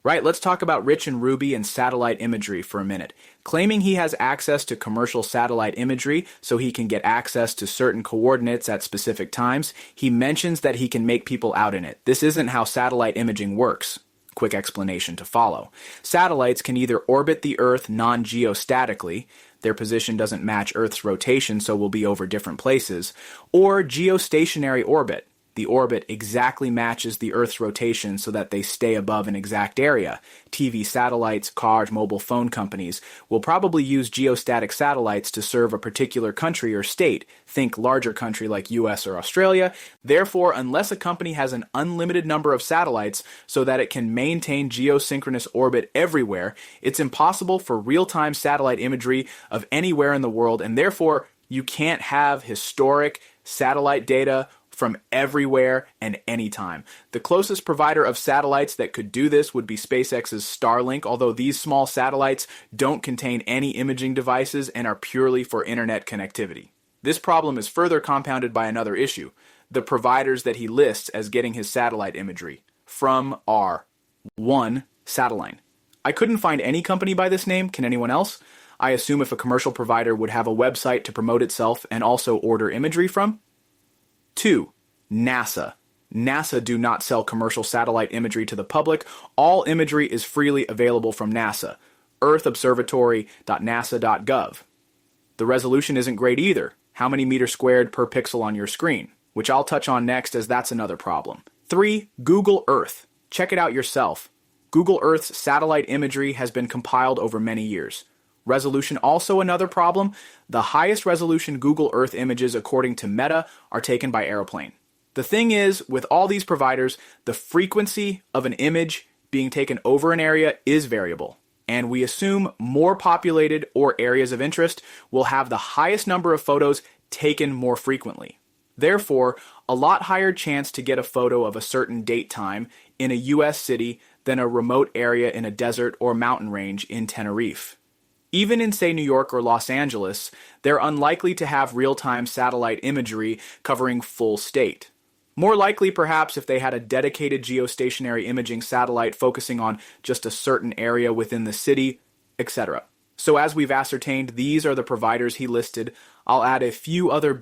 Right, let's talk about Rich&Ruby and satellite imagery for a minute. Claiming he has access to commercial satellite imagery so he can get access to certain coordinates at specific times, he mentions that he can make people out in it. This isn't how satellite imaging works. Quick explanation to follow. Satellites can either orbit the Earth non-geostatically, their position doesn't match Earth's rotation so will be over different places, or geostationary orbit. The orbit exactly matches the Earth's rotation so that they stay above an exact area. TV satellites, cars, mobile phone companies will probably use geostatic satellites to serve a particular country or state. Think larger country like US or Australia. Therefore, unless a company has an unlimited number of satellites so that it can maintain geosynchronous orbit everywhere, it's impossible for real-time satellite imagery of anywhere in the world, and therefore you can't have historic satellite data from everywhere and anytime. The closest provider of satellites that could do this would be SpaceX's Starlink, although these small satellites don't contain any imaging devices and are purely for internet connectivity. This problem is further compounded by another issue: the providers that he lists as getting his satellite imagery from are 1. Satellite. I couldn't find any company by this name. Can anyone else? I assume if a commercial provider would have a website to promote itself and also order imagery from. 2. NASA. NASA do not sell commercial satellite imagery to the public. All imagery is freely available from NASA. earthobservatory.nasa.gov. The resolution isn't great either. How many meters squared per pixel on your screen? Which I'll touch on next as that's another problem. 3. Google Earth. Check it out yourself. Google Earth's satellite imagery has been compiled over many years. Resolution also another problem. The highest resolution Google Earth images according to Meta are taken by airplane. The thing is, with all these providers, the frequency of an image being taken over an area is variable, and we assume more populated or areas of interest will have the highest number of photos taken more frequently. Therefore, a lot higher chance to get a photo of a certain date time in a US city than a remote area in a desert or mountain range in Tenerife. Even in, say, New York or Los Angeles, they're unlikely to have real-time satellite imagery covering full state. More likely, perhaps, if they had a dedicated geostationary imaging satellite focusing on just a certain area within the city, etc. So as we've ascertained, these are the providers he listed. I'll add a few other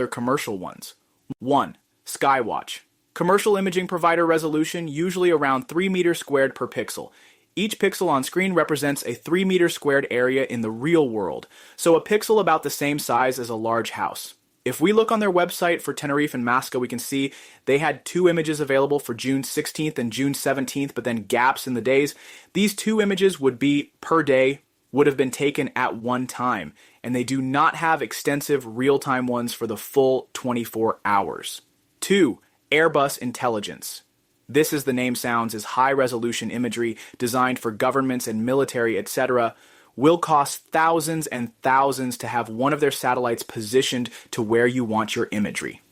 commercial ones. 1. Skywatch. Commercial imaging provider resolution usually around 3 meters squared per pixel. Each pixel on screen represents a 3 meter squared area in the real world, so a pixel about the same size as a large house. If we look on their website for Tenerife and Masca, we can see they had 2 images available for June 16th and June 17th, but then gaps in the days. These 2 images would be per day, would have been taken at one time, and they do not have extensive real-time ones for the full 24 hours. 2. Airbus Intelligence. This, as the name sounds, is high-resolution imagery designed for governments and military, etc. Will cost thousands and thousands to have one of their satellites positioned to where you want your imagery.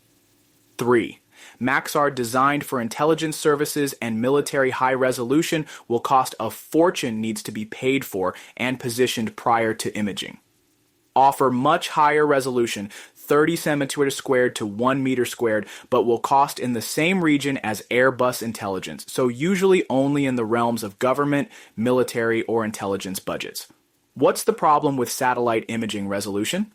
3. Maxar, designed for intelligence services and military high resolution, will cost a fortune, needs to be paid for and positioned prior to imaging. Offer much higher resolution, 30 centimeters squared to 1 meter squared, but will cost in the same region as Airbus Intelligence, so usually only in the realms of government, military, or intelligence budgets. What's the problem with satellite imaging resolution?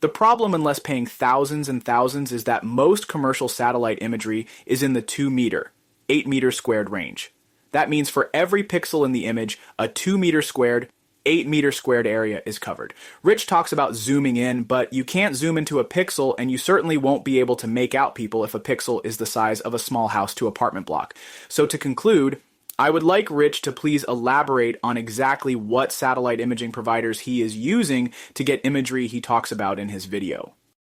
The problem, unless paying thousands and thousands, is that most commercial satellite imagery is in the 2 meter, 8 meter squared range. That means for every pixel in the image, a 2 meter squared, 8 meter squared area is covered. Rich talks about zooming in, but you can't zoom into a pixel, and you certainly won't be able to make out people if a pixel is the size of a small house to apartment block. So to conclude, I would like Rich to please elaborate on exactly what satellite imaging providers he is using to get imagery he talks about in his video.